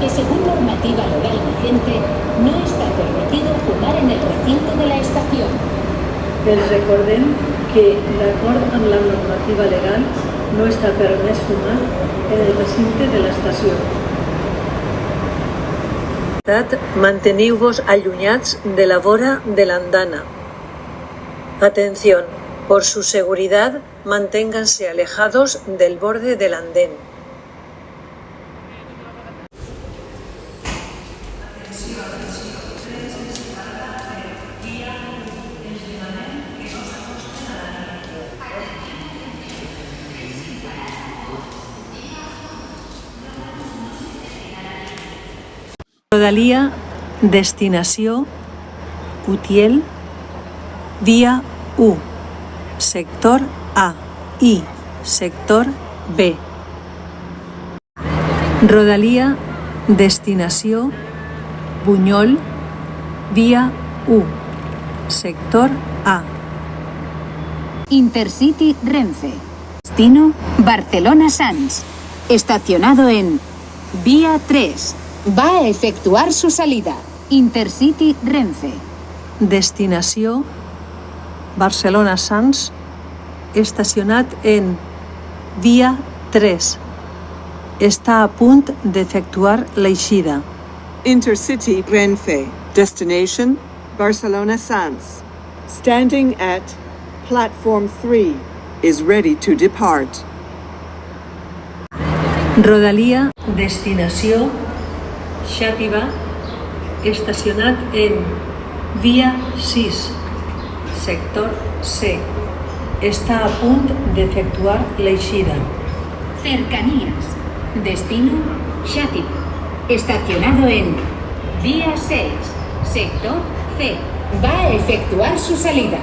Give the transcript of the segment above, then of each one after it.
que según normativa legal vigente no está permitido fumar en el recinto de la estación. Els recordem que, d'acord amb la normativa legal, no està permès fumar en el recinte de l'estació. Manteniu-vos allunyats de la vora de l'andana. Atención, por su seguridad, manténganse alejados del borde del andén. Rodalia, destinació, Utiel, via 1, sector A i sector B. Rodalia, destinació, Buñol, via 1, sector A. Intercity Renfe. Destino Barcelona-Sants. Estacionado en vía 3. Va a efectuar su salida. Intercity Renfe. Destinació Barcelona-Sants, estacionat en via 3. Està a punt d'efectuar l'eixida. Intercity Renfe. Destination Barcelona Sants. Standing at platform 3. Is ready to depart. Rodalia, destinació Xàtiva, estacionat en via 6, sector C. Està a punt d'efectuar l'eixida. Cercanías. Destino Xàtiva. Estacionado en vía 6, sector C. Va a efectuar su salida.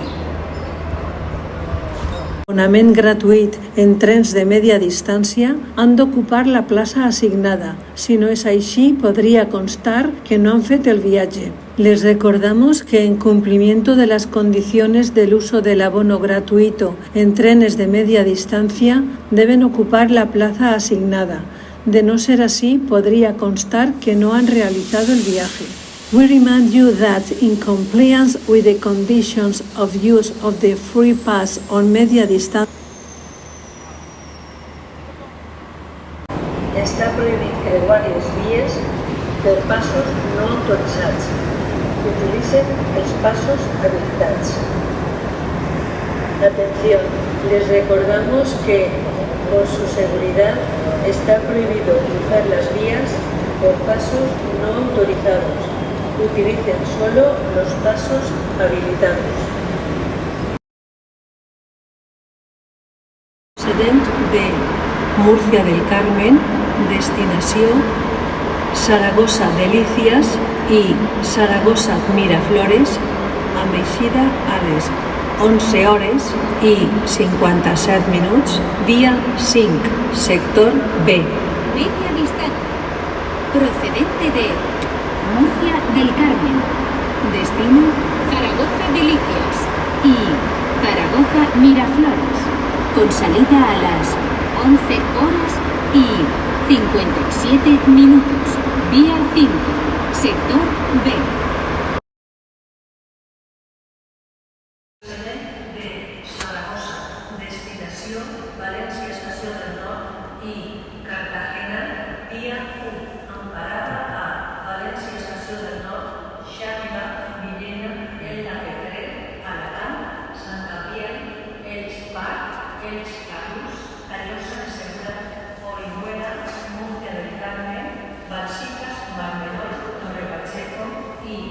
Abonament gratuït en trens de media distància han d'ocupar la plaça assignada. Si no és així, podría constar que no han fet el viaje. Les recordamos que en cumplimiento de las condiciones del uso del abono gratuito en trenes de media distancia, deben ocupar la plaza asignada. De no ser así, podría constar que no han realizado el viaje. We remind you that in compliance with the conditions of use of the free pass on media distance, està prohibit creuar les vies per passos no autoritzats. Utilicen els passos habilitats. Atención, les recordamos que, por su seguridad, está prohibido cruzar las vías por pasos no autorizados. Utilicen solo los pasos habilitados. Procedent de Murcia del Carmen, destinació Saragossa Delicias i Saragossa Miraflores, amb eixida a les 11 hores i 57 minuts, via 5, sector B. Media distancia. Procedente de Murcia del Carmen. Destino Zaragoza Delicias y Zaragoza Miraflores. Con salida a las 11 horas y 57 minutos. Vía 5, sector B. De Zaragoza, destinació València Estació del Nord i Cartagena, via 1, amb parada a València Estació del Nord, Xàtiva, Villena, El Lafetret, Alacant, Sant Gabriel, Elx Parc, Elx Carrús, Callosa de Segura, Orihuela, Murcia del Carmen, Balsicas, Marmenor, Torre Pacheco i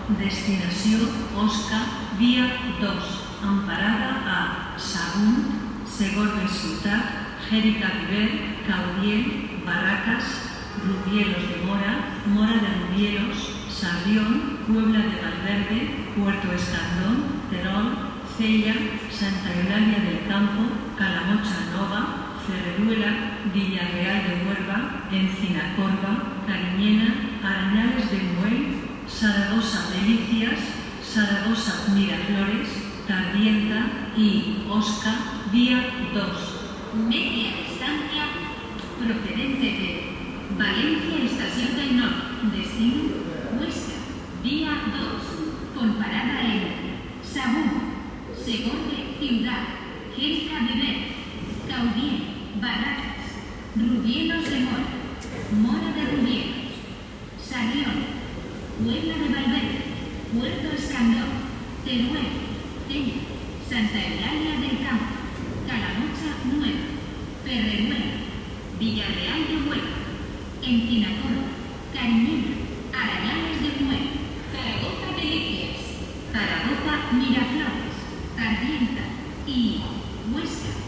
Destinació Osca, via 2, amb parada a Sagunt, Segorbe Ciutat, Jérica Viver, Caudiel, Barracas, Rubielos de Mora, Mora de Rubielos, Sarrión, Puebla de Valverde, Puerto Escandón, Terol, Cella, Santa Eulalia del Campo, Calamocha Nova, Ferreruela, Villarreal de Huerva, Encinacorva, Cariñena, Arañales de Muel, Zaragoza Delicias, Zaragoza Miraflores, Tardienta y Osca, vía 2. Media distancia procedente de Valencia Estación del Norte, destino Huesca, vía 2, con parada en Sagunt, Segorbe Ciudad, Jérica Viver, Caudiel, Barracas, Rubielos de Mora, Mora de Rubielos, Sarrión, Puebla de Valverde, Puerto Escandón, Teruel, Tella, Santa Eulalia del Campo, Calamocha Nueva, Ferreruela, Villarreal de Huerva, Encinacorva, Cariñena, Arañales de Muel, Zaragoza Delicias, Zaragoza Miraflores, Tardienta y Huesca.